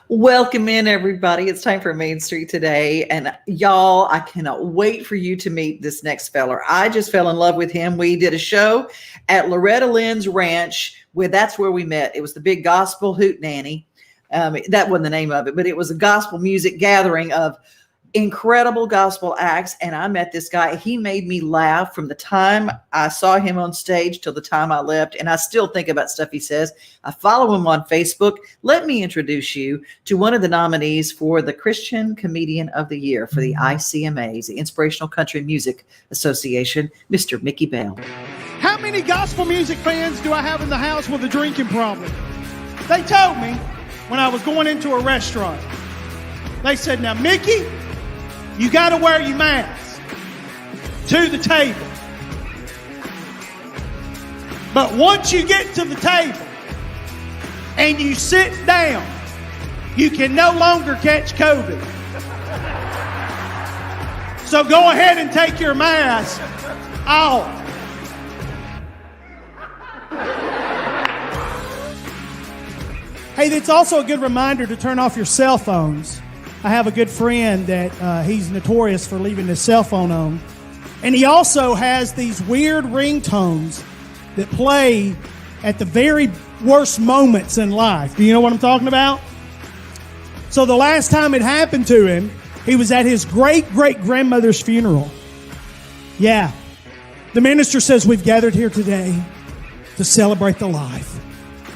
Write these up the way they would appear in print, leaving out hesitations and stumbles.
Welcome in, everybody. It's time for Main Street today. And y'all, I cannot wait for you to meet this next feller. I just fell in love with him. We did a show at Loretta Lynn's Ranch, where that's where we met. It was the big gospel hoot nanny. That wasn't the name of it, but it was a gospel music gathering of incredible gospel acts. And I met this guy. He made me laugh from the time I saw him on stage till the time I left. And I still think about stuff he says. I follow him on Facebook. Let me introduce you to one of the nominees for the Christian Comedian of the Year for the ICMAs, the Inspirational Country Music Association, Mr. Mickey Bell. How many gospel music fans do I have in the house with a drinking problem? They told me when I was going into a restaurant, they said, now, Mickey, you got to wear your mask to the table. But once you get to the table and you sit down, you can no longer catch COVID. So go ahead and take your mask off. Hey, it's also a good reminder to turn off your cell phones. I have a good friend that he's notorious for leaving his cell phone on. And he also has these weird ringtones that play at the very worst moments in life. Do you know what I'm talking about? So the last time it happened to him, he was at his great-great-grandmother's funeral. Yeah. The minister says, we've gathered here today to celebrate the life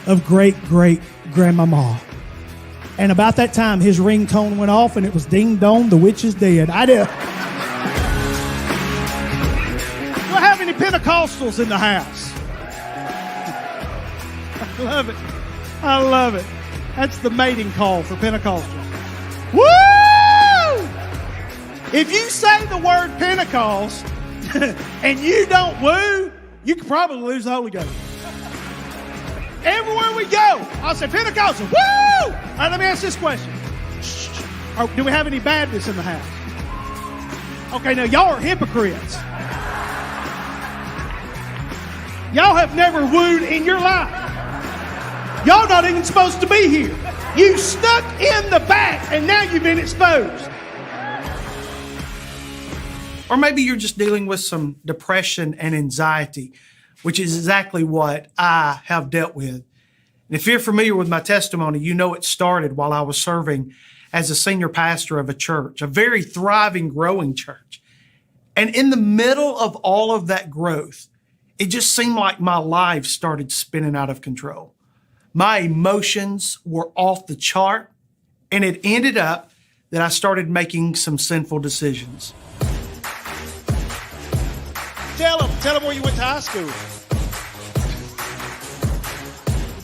of great-great-grandmama. And about that time, his ringtone went off, and it was ding dong, the witch is dead. I did. Do I have any Pentecostals in the house? I love it. I love it. That's the mating call for Pentecostals. Woo! If you say the word Pentecost and you don't woo, you could probably lose the Holy Ghost. Everywhere we go, I'll say Pentecostal. Woo! All right, let me ask this question. Do we have any Baptists in the house? Okay, now y'all are hypocrites. Y'all have never wooed in your life. Y'all not even supposed to be here. You stuck in the back, and now you've been exposed. Or maybe you're just dealing with some depression and anxiety, which is exactly what I have dealt with. And if you're familiar with my testimony, you know it started while I was serving as a senior pastor of a church, a very thriving, growing church. And in the middle of all of that growth, it just seemed like my life started spinning out of control. My emotions were off the chart, and it ended up that I started making some sinful decisions. Tell them where you went to high school.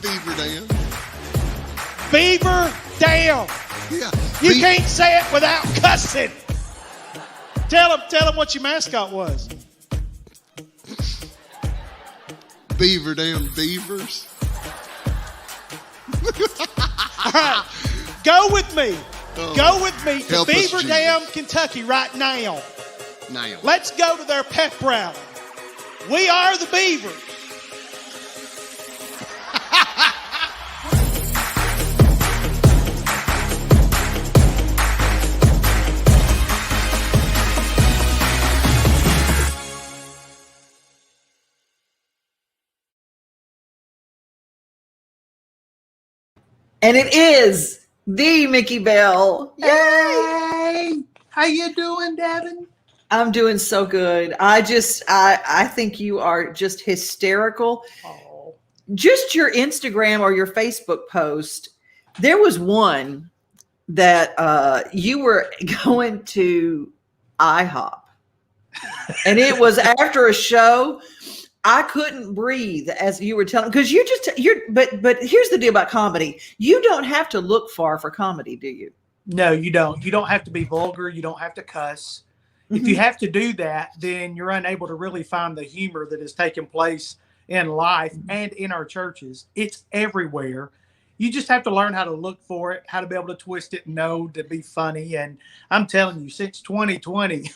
Beaver Dam. Beaver Dam. Yeah. You can't say it without cussing. Tell them what your mascot was. Beaver Dam Beavers. All right, go with me. Go with me to Help us, Beaver Jesus. Dam, Kentucky right now. Now. Let's go to their pep rally. We are the Beavers. And it is the Mickey Bell. Yay! Hey, how you doing, Devin? I'm doing so good. I think you are just hysterical. Oh. Just your Instagram or your Facebook post. There was one that you were going to IHOP, and it was after a show. I couldn't breathe as you were telling, because but here's the deal about comedy. You don't have to look far for comedy, do you? No, you don't. You don't have to be vulgar. You don't have to cuss. If you have to do that, then you're unable to really find the humor that is taking place in life and in our churches. It's everywhere. You just have to learn how to look for it, how to be able to twist it and know to be funny. And I'm telling you, since 2020,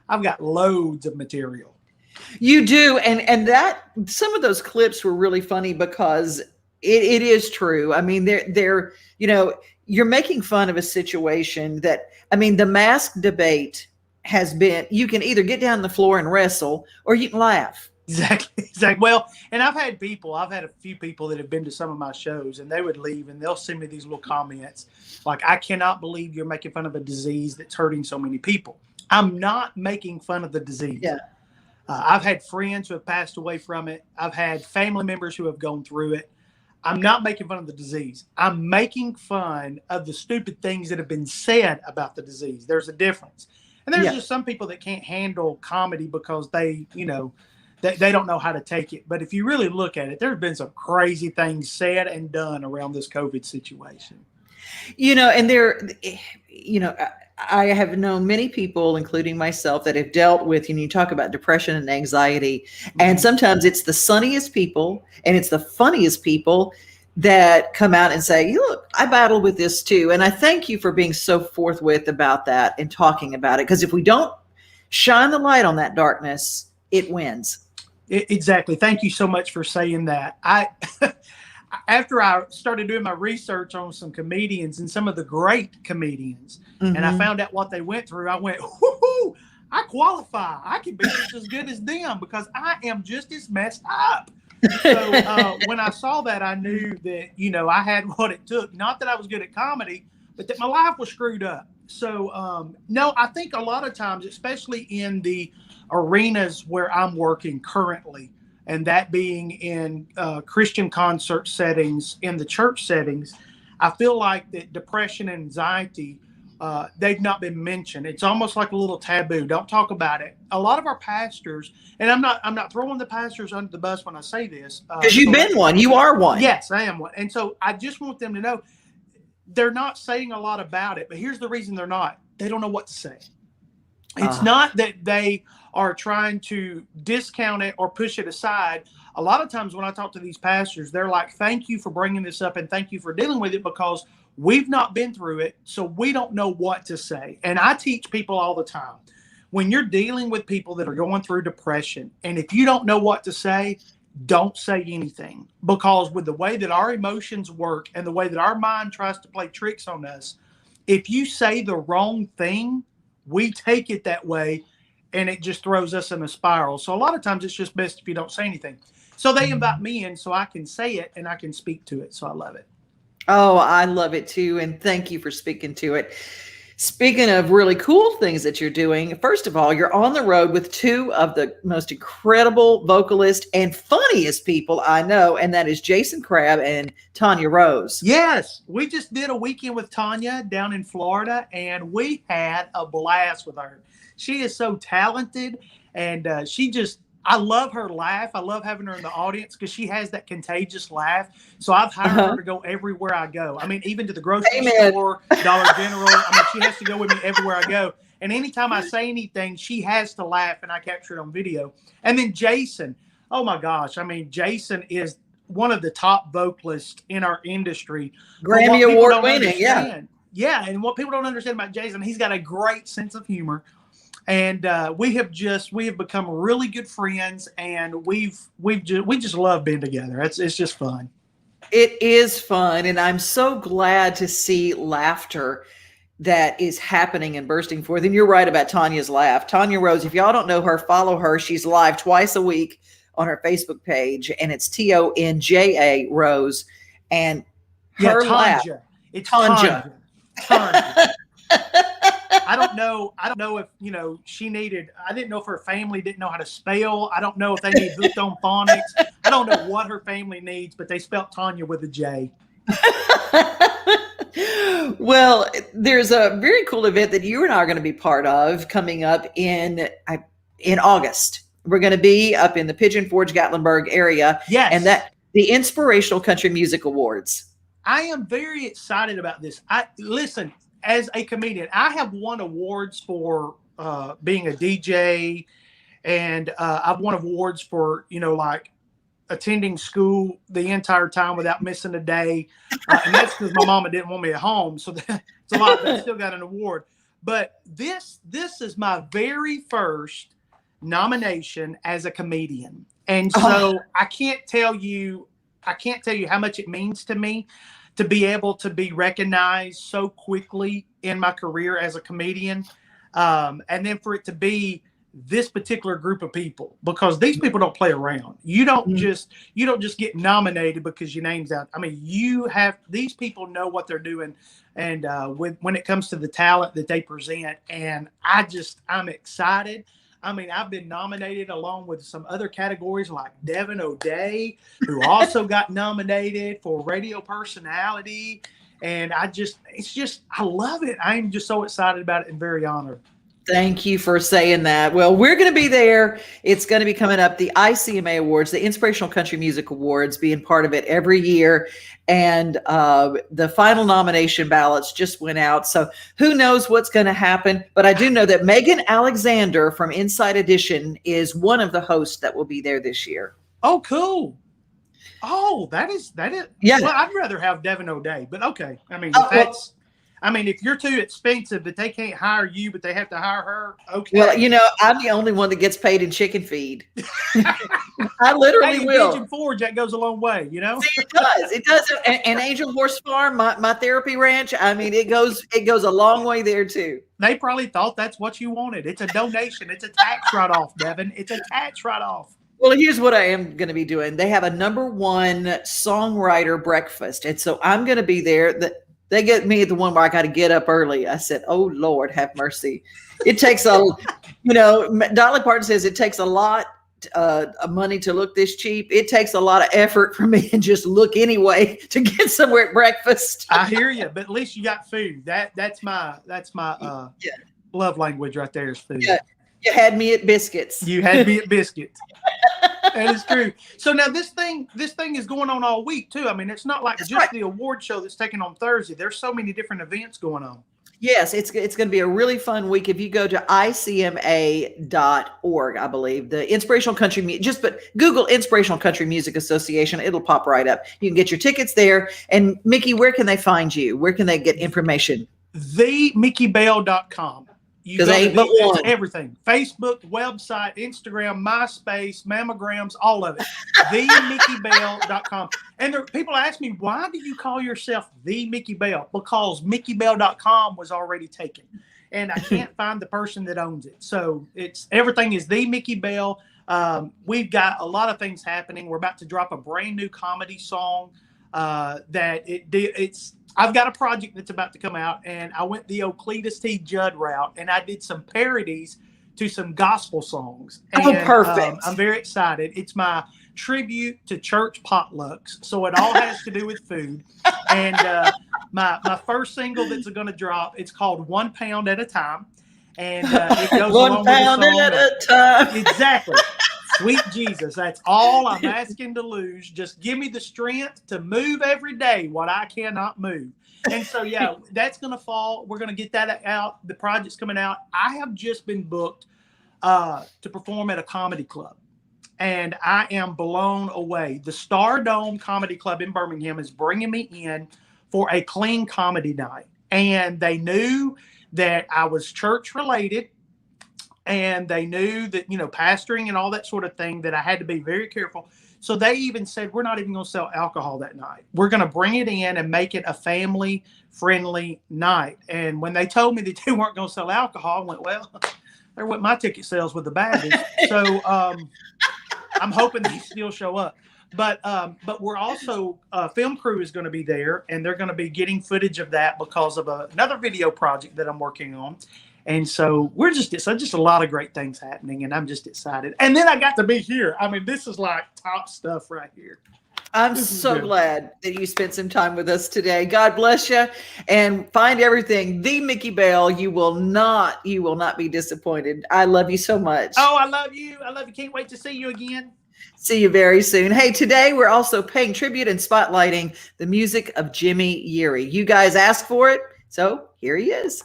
I've got loads of material. You do. And that some of those clips were really funny because it is true. I mean, they're, you're making fun of a situation that, I mean, the mask debate has been, you can either get down on the floor and wrestle or you can laugh. Exactly. Exactly. Well, and I've had a few people that have been to some of my shows, and they would leave and they'll send me these little comments like, I cannot believe you're making fun of a disease that's hurting so many people. I'm not making fun of the disease. Yeah. I've had friends who have passed away from it. I've had family members who have gone through it. I'm not making fun of the disease. I'm making fun of the stupid things that have been said about the disease. There's a difference. And there's just some people that can't handle comedy because they don't know how to take it. But if you really look at it, there have been some crazy things said and done around this COVID situation. And I have known many people, including myself, that have dealt with, you talk about depression and anxiety, and sometimes it's the sunniest people and it's the funniest people that come out and say, look, I battle with this too. And I thank you for being so forthwith about that and talking about it. Because if we don't shine the light on that darkness, it wins. Exactly. Thank you so much for saying that. After I started doing my research on some comedians and some of the great comedians, and I found out what they went through, I went, whoo, I qualify. I can be just as good as them because I am just as messed up. So when I saw that, I knew that, I had what it took. Not that I was good at comedy, but that my life was screwed up. So, no, I think a lot of times, especially in the arenas where I'm working currently, and that being in Christian concert settings, in the church settings, I feel like that depression and anxiety, they've not been mentioned. It's almost like a little taboo. Don't talk about it. A lot of our pastors, and I'm not throwing the pastors under the bus when I say this. Because you've been one. You are one. Yes, I am one. And so I just want them to know they're not saying a lot about it. But here's the reason they're not. They don't know what to say. It's not that they are trying to discount it or push it aside. A lot of times when I talk to these pastors, they're like, thank you for bringing this up and thank you for dealing with it because we've not been through it, so we don't know what to say. And I teach people all the time, when you're dealing with people that are going through depression, and if you don't know what to say, don't say anything. Because with the way that our emotions work and the way that our mind tries to play tricks on us, if you say the wrong thing, we take it that way, and it just throws us in a spiral. So a lot of times it's just best if you don't say anything. So they invite me in so I can say it and I can speak to it. So I love it. Oh, I love it too. And thank you for speaking to it. Speaking of really cool things that you're doing, first of all, you're on the road with two of the most incredible vocalists and funniest people I know, and that is Jason Crabb and Tonja Rose. Yes, we just did a weekend with Tonja down in Florida, and we had a blast with her. She is so talented, and I love her laugh. I love having her in the audience because she has that contagious laugh. So I've hired her to go everywhere I go. I mean, even to the grocery store, Dollar General. I mean, she has to go with me everywhere I go. And anytime I say anything, she has to laugh, and I capture it on video. And then Jason, oh my gosh. I mean, Jason is one of the top vocalists in our industry. Grammy Award winning, Yeah, and what people don't understand about Jason, he's got a great sense of humor. And we have become really good friends, and we just love being together. It's just fun. It is fun, and I'm so glad to see laughter that is happening and bursting forth. And you're right about Tonja's laugh. Tonja Rose, if y'all don't know her, follow her. She's live twice a week on her Facebook page, and it's Tonja Rose. And her laugh. It's Tonja. Tonja. I don't know if, she needed, I didn't know if her family didn't know how to spell. I don't know if they need hooked on phonics. I don't know what her family needs, but they spelled Tonja with a J. Well, there's a very cool event that you and I are going to be part of coming up in August. We're going to be up in the Pigeon Forge, Gatlinburg area. Yes. And that the Inspirational Country Music Awards. I am very excited about this. Listen, as a comedian, I have won awards for being a DJ, and I've won awards for, like attending school the entire time without missing a day. And that's because my mama didn't want me at home. So that's a lot, but I still got an award. But this is my very first nomination as a comedian. And so I can't tell you how much it means to me. to be able to be recognized so quickly in my career as a comedian. And then for it to be this particular group of people, because these people don't play around. You don't just get nominated because your name's out. I mean, these people know what they're doing, and when it comes to the talent that they present, and I'm excited. I mean, I've been nominated along with some other categories like Devin O'Day, who also got nominated for radio personality. And I love it. I'm just so excited about it and very honored. Thank you for saying that. Well, we're going to be there. It's going to be coming up, the ICMA Awards, the Inspirational Country Music Awards, being part of it every year. And the final nomination ballots just went out. So who knows what's going to happen. But I do know that Megan Alexander from Inside Edition is one of the hosts that will be there this year. Oh, cool. Oh, that is. Yeah. Well, I'd rather have Devin O'Day, but okay. I mean, if you're too expensive that they can't hire you, but they have to hire her, okay. Well, I'm the only one that gets paid in chicken feed. I literally will. Pigeon Forge, that goes a long way, See, it does. And Angel Horse Farm, my therapy ranch. I mean, it goes a long way there too. They probably thought that's what you wanted. It's a donation. It's a tax write-off, Devin. It's a tax write-off. Well, here's what I am going to be doing. They have a #1 songwriter breakfast, and so I'm going to be there. They get me at the one where I got to get up early. I said, "Oh Lord, have mercy." It takes Dolly Parton says it takes a lot of money to look this cheap. It takes a lot of effort for me to just look anyway to get somewhere at breakfast. I hear you, but at least you got food. That's my love language right there is food. Yeah. You had me at biscuits. You had me at biscuits. That is true. So now this thing is going on all week too. I mean, it's not like just the award show that's taking on Thursday. There's so many different events going on. Yes, it's going to be a really fun week. If you go to icma.org, I believe, the Inspirational Country but Google Inspirational Country Music Association, it'll pop right up. You can get your tickets there. And Mickey, where can they find you? Where can they get information? TheMickeyBell.com. It's everything. Facebook, website, Instagram, MySpace, mammograms, all of it. TheMickeyBell.com. And people ask me, why do you call yourself The Mickey Bell? Because MickeyBell.com was already taken. And I can't find the person that owns it. So everything is The Mickey Bell. We've got a lot of things happening. We're about to drop a brand new comedy song I've got a project that's about to come out, and I went the Cletus T. Judd route, and I did some parodies to some gospel songs. And, perfect. I'm very excited. It's my tribute to church potlucks, so it all has to do with food. And my first single that's going to drop, it's called 1 Pound at a Time, and it goes 1 pound at a time. Exactly. Sweet Jesus, that's all I'm asking to lose. Just give me the strength to move every day what I cannot move. And so, yeah, that's going to fall. We're going to get that out. The project's coming out. I have just been booked to perform at a comedy club, and I am blown away. The Star Dome Comedy Club in Birmingham is bringing me in for a clean comedy night. And they knew that I was church related. And they knew that, pastoring and all that sort of thing, that I had to be very careful. So they even said, we're not even going to sell alcohol that night. We're going to bring it in and make it a family-friendly night. And when they told me that they weren't going to sell alcohol, I went, well, they're what my ticket sales with the Baptist. So I'm hoping they still show up. But we're also, film crew is going to be there, and they're going to be getting footage of that because of another video project that I'm working on. And so it's just a lot of great things happening, and I'm just excited. And then I got to be here. I mean, this is like top stuff right here. I'm so glad that you spent some time with us today. God bless you, and find everything. The Mickey Bell. You will not be disappointed. I love you so much. Oh, I love you. Can't wait to see you again. See you very soon. Hey, today we're also paying tribute and spotlighting the music of Jimmy Yeary. You guys asked for it, so here he is.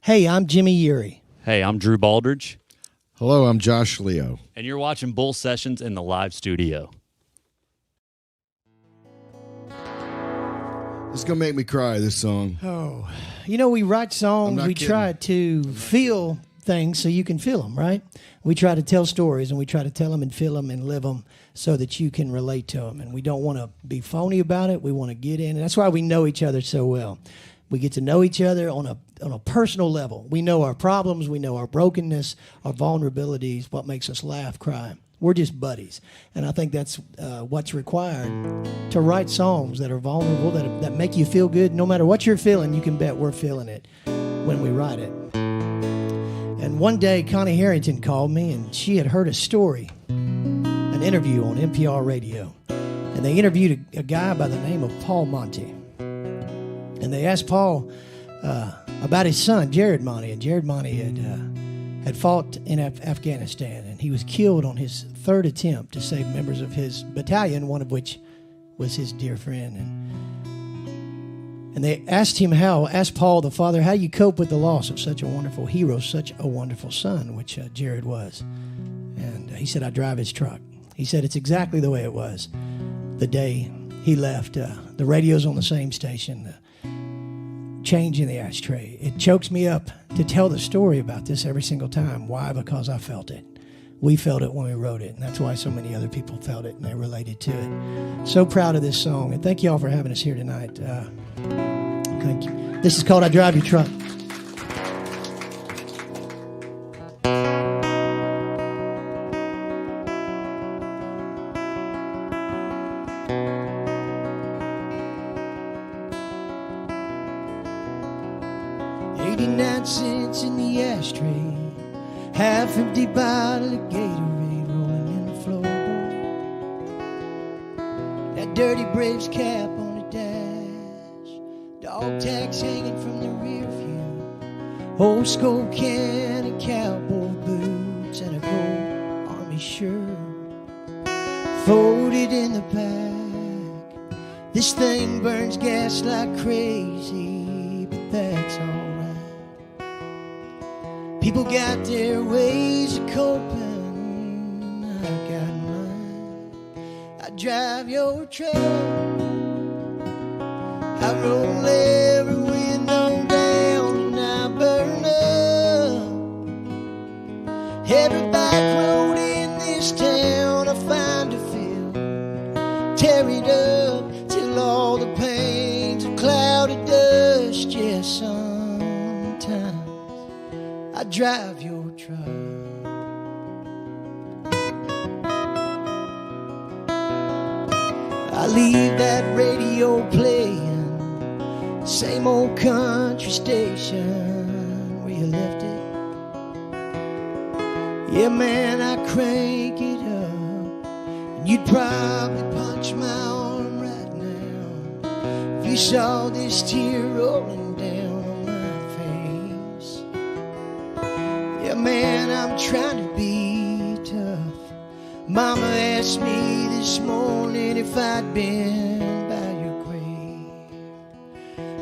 Hey, I'm Jimmy Yeary. Hey, I'm Drew Baldridge. Hello, I'm Josh Leo. And you're watching Bull Sessions in the live studio. It's going to make me cry, this song. Oh, we write songs, we try to feel things so you can feel them, right? We try to tell stories, and we try to tell them and feel them and live them so that you can relate to them. And we don't want to be phony about it. We want to get in. And that's why we know each other so well. We get to know each other on a personal level. We know our problems. We know our brokenness, our vulnerabilities, what makes us laugh, cry. We're just buddies. And I think that's what's required to write songs that are vulnerable, that make you feel good. No matter what you're feeling, you can bet we're feeling it when we write it. And one day, Connie Harrington called me, and she had heard a story, an interview on NPR radio. And they interviewed a guy by the name of Paul Monty. And they asked Paul about his son, Jared Monty. And Jared Monty had fought in Afghanistan, and he was killed on his third attempt to save members of his battalion, one of which was his dear friend. And they asked Paul, the father, how you cope with the loss of such a wonderful hero, such a wonderful son, which Jared was. And he said, I drive his truck. He said, it's exactly the way it was the day he left. The radio's on the same station, the change in the ashtray. It chokes me up to tell the story about this every single time. Why? Because I felt it. We felt it when we wrote it, and that's why so many other people felt it and they related to it. So proud of this song, and thank you all for having us here tonight. Thank you. This is called I Drive Your Truck. $0.89 in the ashtray, half-empty bottle of Gatorade rolling in the floorboard. That dirty Braves cap on the dash, dog tags hanging from the rear view, old skull can and cowboy boots, and a gold army shirt folded in the back. This thing burns gas like crazy, but that's all. People got their ways of coping, I got mine. I drive your truck, I roll every window down, and I burn up every back road in this town. I find a field, tear it up till all the paint's a cloud of dust. Yeah, sometimes I drive your truck. I leave that radio playing, same old country station where you left it. Yeah, man, I crank it up, and you'd probably punch my arm right now if you saw this tear rolling down on my face. Yeah, man, I'm trying to be tough. Mama asked me this morning if I'd been by your grave,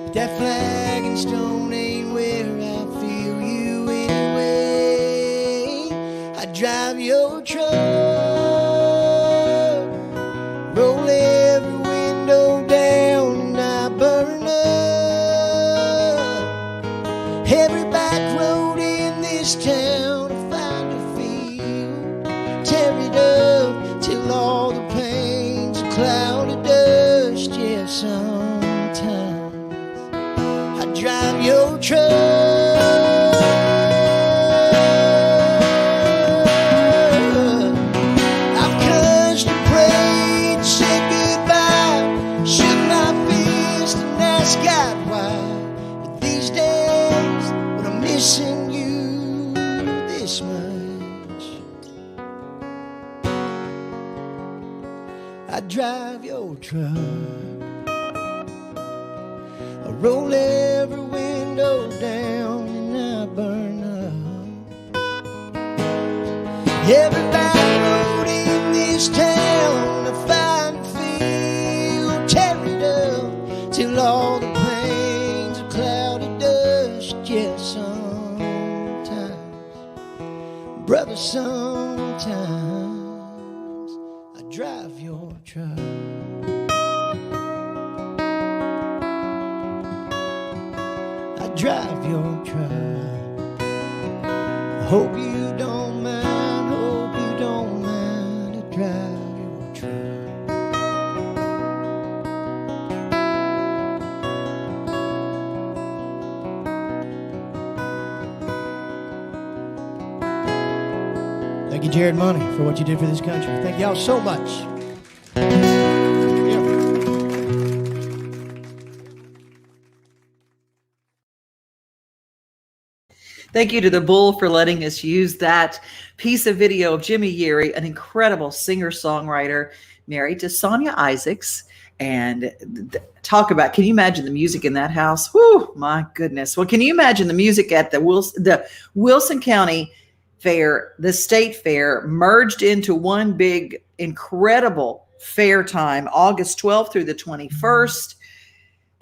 but that flag and stone ain't where I feel you anyway. I drive your truck, roll every window down, and I burn up every back road in this town. I find a field, tear it up till all the paint's a cloud of dust. Yeah, sometimes I drive your truck. I've cussed and prayed, said goodbye, shook my fist and asked God why. But these days, when I'm missing you this much, I drive your truck. I roll every window down and I burn up every back road in this town. I find a field, tear it up till all the paint's a cloud of dust. Yeah, sometimes, brother, sometimes I drive your truck. I drive your truck. I hope you don't mind, hope you don't mind. I drive your Thank you, Jared Money, for what you did for this country. Thank y'all so much. Thank you to the Bull for letting us use that piece of video of Jimmy Yeary, an incredible singer-songwriter married to Sonia Isaacs. And talk about, can you imagine the music in that house? Whew, my goodness. Well, can you imagine the music at the Wilson County Fair, the state fair, merged into one big, incredible fair time, August 12th through the 21st.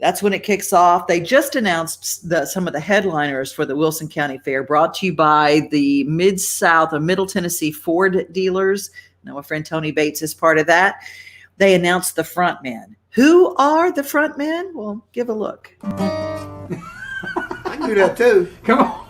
That's when it kicks off. They just announced some of the headliners for the Wilson County Fair, brought to you by the Mid-South or Middle Tennessee Ford dealers. I know my friend Tony Bates is part of that. They announced the front men. Who are the front men? Well, give a look. I can do that too. Come on.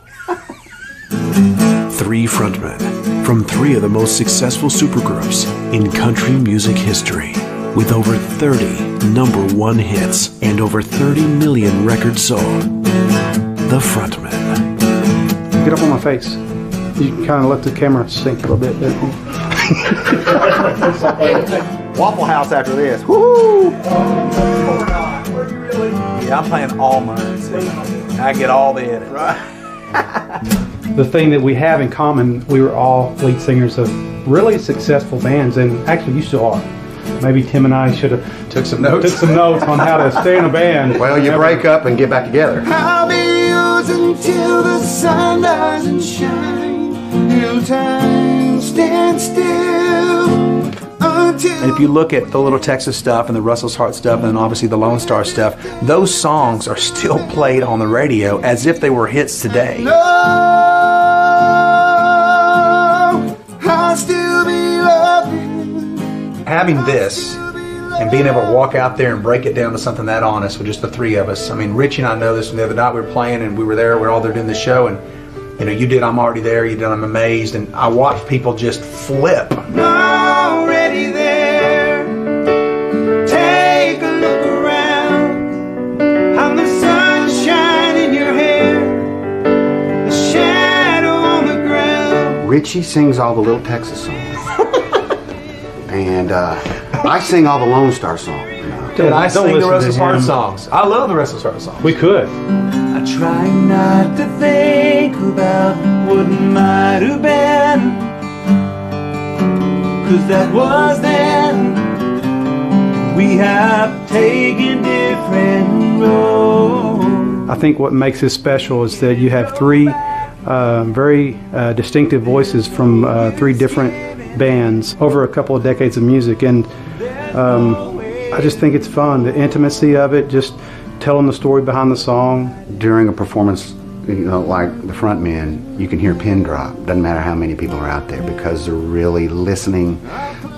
3 frontmen from 3 of the most successful supergroups in country music history, with over 30 #1 hits and over 30 million records sold. The Frontmen. Get up on my face. You can kind of let the camera sink a little bit. Waffle House after this. Woo! Yeah, I'm playing all mine. See? I get all the edits. The thing that we have in common, we were all lead singers of really successful bands, and actually you still are. Maybe Tim and I should have Took some notes on how to stay in a band. Well, you break up and get back together. I'll be yours until the sun doesn't shine, till time stands still. And if you look at the Little Texas stuff and the Russell's Heart stuff and then obviously the Lone Star stuff, those songs are still played on the radio as if they were hits today. No, I'll still be loving. Having this and being able to walk out there and break it down to something that honest with just the 3 of us. I mean, Richie and I know this from the other night we were playing and we were there, we were all there doing the show, and you know, you did I'm Already There, you did I'm Amazed, and I watched people just flip. Already there. Take a look around. I'm the sunshine in your hair, the shadow on the ground. Richie sings all the Little Texas songs. And I sing all the Lone Star songs. You know. Dude, I Don't sing the listen to Russell's Heart him. songs. I love the Russell's Heart songs. We could. I try not to think about what might have been, 'cause that was then. We have taken different roads. I think what makes this special is that you have 3 very distinctive voices from 3 different bands over a couple of decades of music, and I just think it's fun, the intimacy of it, just telling the story behind the song. During a performance, you know, like the front men, you can hear a pin drop. Doesn't matter how many people are out there, because they're really listening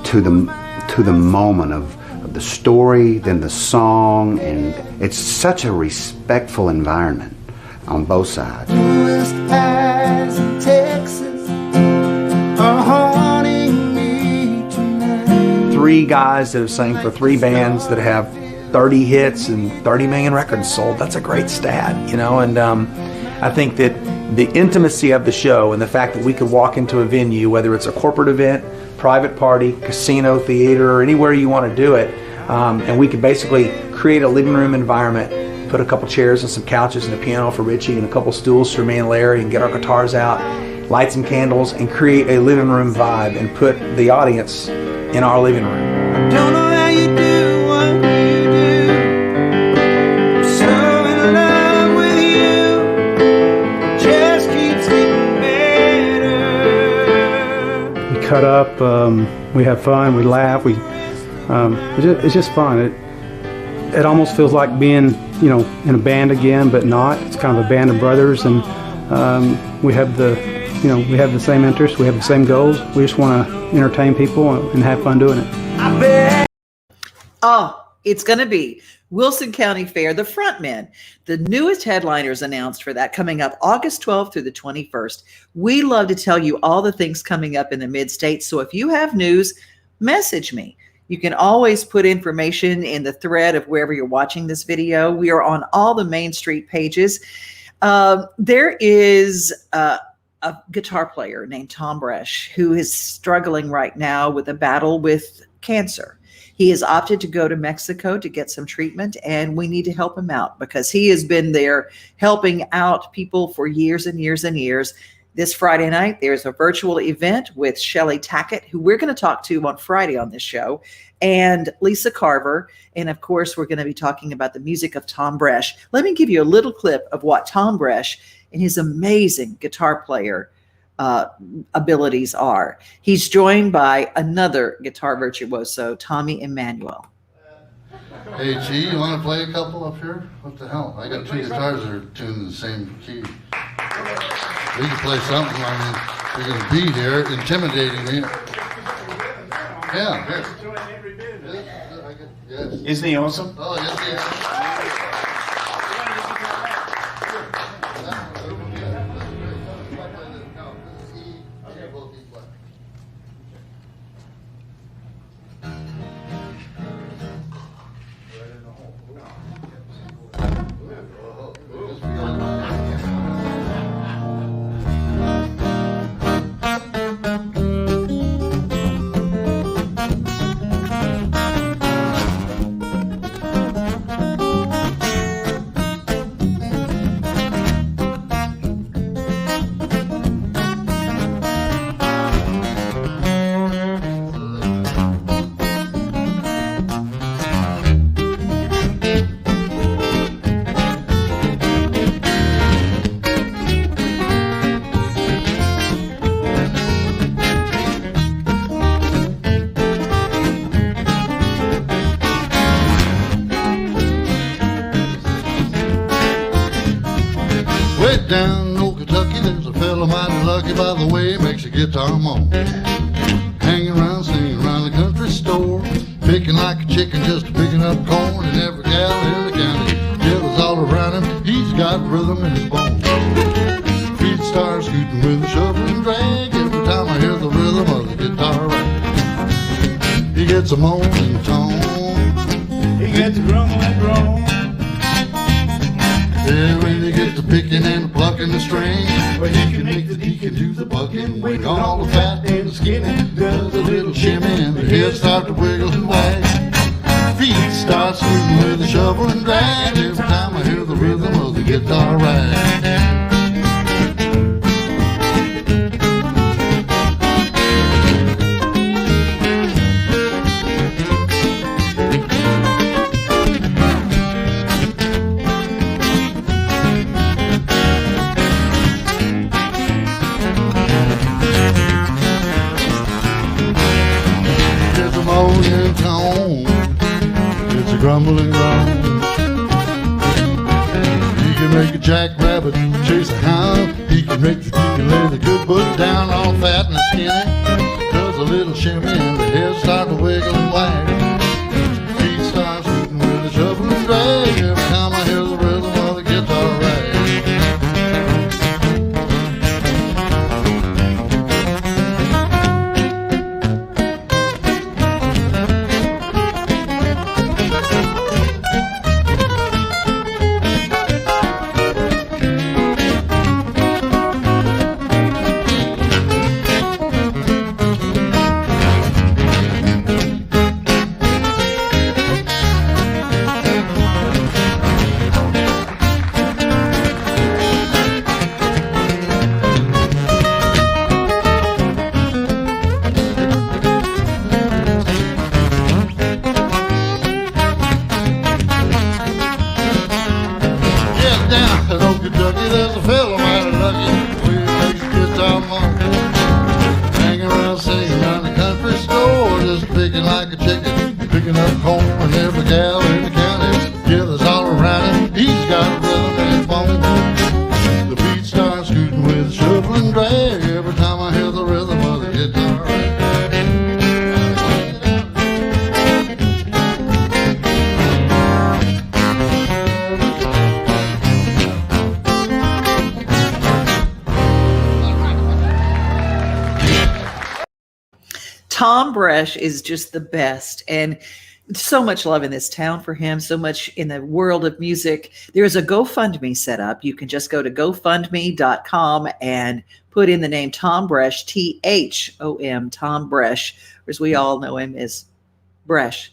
to the moment of the story, then the song, and it's such a respectful environment on both sides. Bluest eyes in Texas are haunting me tonight. 3 guys that have sang for 3 bands that have 30 hits and 30 million records sold. That's a great stat, you know, and I think that the intimacy of the show and the fact that we could walk into a venue, whether it's a corporate event, private party, casino, theater, or anywhere you want to do it, and we could basically create a living room environment, put a couple chairs and some couches and a piano for Richie and a couple stools for me and Larry, and get our guitars out, light some candles, and create a living room vibe and put the audience in our living room. Don't know how you do what you do. I'm so in love with you. It just keeps getting better. We cut up, we have fun, we laugh, it's just fun. It almost feels like being, you know, in a band again, but not. It's kind of a band of brothers, and we have the same interests, we have the same goals. We just want to entertain people and have fun doing it. Oh, it's going to be Wilson County Fair, the Frontmen. The newest headliners announced for that coming up August 12th through the 21st. We love to tell you all the things coming up in the mid-states. So if you have news, message me. You can always put information in the thread of wherever you're watching this video. We are on all the Main Street pages. There is a guitar player named Tom Bresh, who is struggling right now with a battle with cancer. He has opted to go to Mexico to get some treatment, and we need to help him out because he has been there helping out people for years and years and years. This Friday night, there's a virtual event with Shelley Tackett, who we're going to talk to on Friday on this show, and Lisa Carver. And of course, we're going to be talking about the music of Tom Bresh. Let me give you a little clip of what Tom Bresh and his amazing guitar player abilities are. He's joined by another guitar virtuoso, Tommy Emmanuel. Hey, G, you want to play a couple up here? What the hell? I got two guitars that are tuned in the same key. We can play something. I mean, we can be here, intimidating me. Yeah, here. Yes. Isn't he awesome? Oh, yes, he is. Down in old Kentucky, there's a fella mighty lucky by the way, makes a guitar moan. Hanging around, singing around the country store, picking like a chicken, just picking up corn. And every gal in the county yells all around him, he's got rhythm in his bones. Feet start scooting with a shovel and drag every time I hear the rhythm of the guitar rag. He gets a moaning tone, He gets a grumbling groan. yeah, when he gets the picking and the plucking the string, well, he can make the deacon do the bucking, wake on all the fat and the skinny, does a little shimmy and the head start to wiggle and wag. Feet start swinging with a shovel and drag every time I hear the rhythm of the guitar rag. Grumbling groan. He can make a jackrabbit chase a hound. He can make the deacon lay the good book down, all fat and skinny. Does a little shimmy and the head start to wiggle and wag. Feet start shooting with a shovel and drag every time I hear the rhythm of the guitar rag. Tom Bresh is just the best. And So much love in this town for him, so much in the world of music. There's a GoFundMe set up. You can just go to gofundme.com and put in the name Tom Bresh, T-H-O-M, Tom Bresh, or as we all know him as Bresh.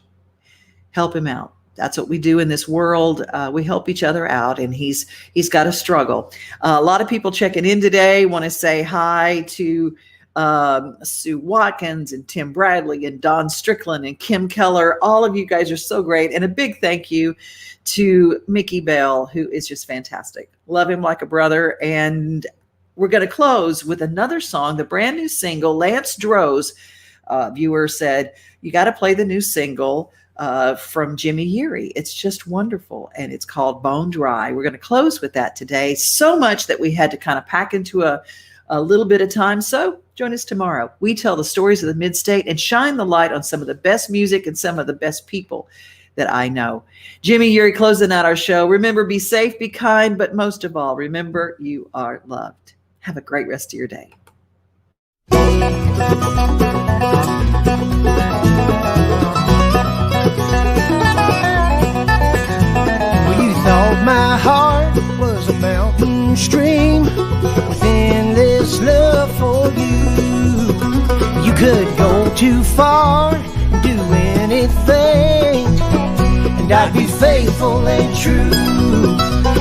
Help him out. That's what we do in this world. We help each other out, and he's got a struggle. A lot of people checking in today. Want to say hi to Sue Watkins and Tim Bradley and Don Strickland and Kim Keller. All of you guys are so great. And a big thank you to Mickey Bell, who is just fantastic. Love him like a brother. And we're going to close with another song, the brand new single. Lance Droz, viewer, said, you got to play the new single from Jimmy Yeary. It's just wonderful. And it's called Bone Dry. We're going to close with that today. So much that we had to kind of pack into a little bit of time. So join us tomorrow. We tell the stories of the Mid-State and shine the light on some of the best music and some of the best people that I know. Jimmy Yeary closing out our show. Remember, be safe, be kind, but most of all, remember you are loved. Have a great rest of your day. Well, you thought my heart was a mountain stream with endless love for you. You could go too far and do anything, and I'd be faithful and true.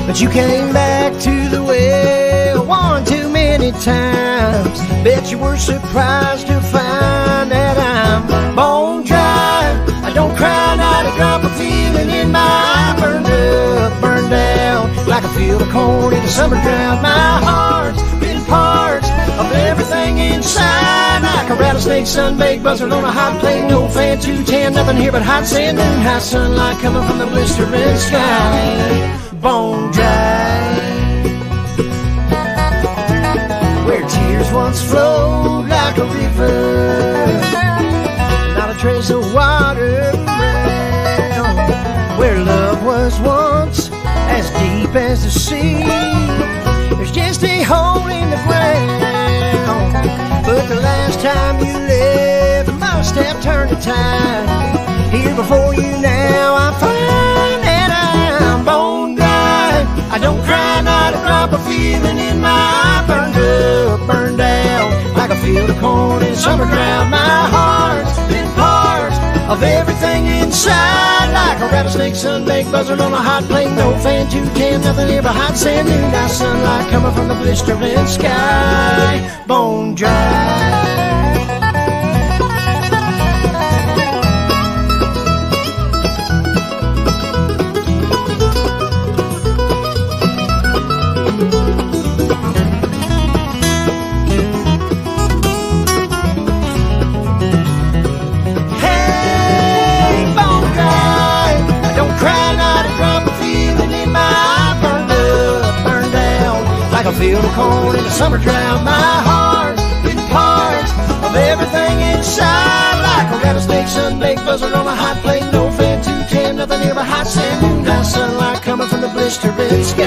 But you came back to the well one too many times. Bet you were surprised to find that I'm bone dry. I don't cry, not a drop of feeling in my eye. Burned up, burned down like a field of corn in a summer drought. My heart's been parched of everything inside, like a rattlesnake sunbaked buzzard on a hot plate. No fan 210, nothing here but hot sand and high sunlight coming from the blistering sky. Bone dry, where tears once flowed like a river, not a trace of water around. Where love was once as deep as the sea, there's just a hole in the ground. But the last time you left, must have turned the tide. Here before you now, I find that I'm bone dry. I don't cry, not a drop of feeling in my eye. Burned up, burned down like a field of corn in a summer drought. My heart's been parched of everything inside, like a rattlesnake sunbaked buzzard on a hot plate. No fan 210, nothing here but hot sand. Noonday sunlight coming from the blistering sky. Bone dry. Like a field of corn in a summer drought. My heart's been parched of everything inside, like a rattlesnake sunbaked buzzard on a hot plate. No fan 210, nothing near but hot sand. Moonlight sunlight coming from the blistering sky.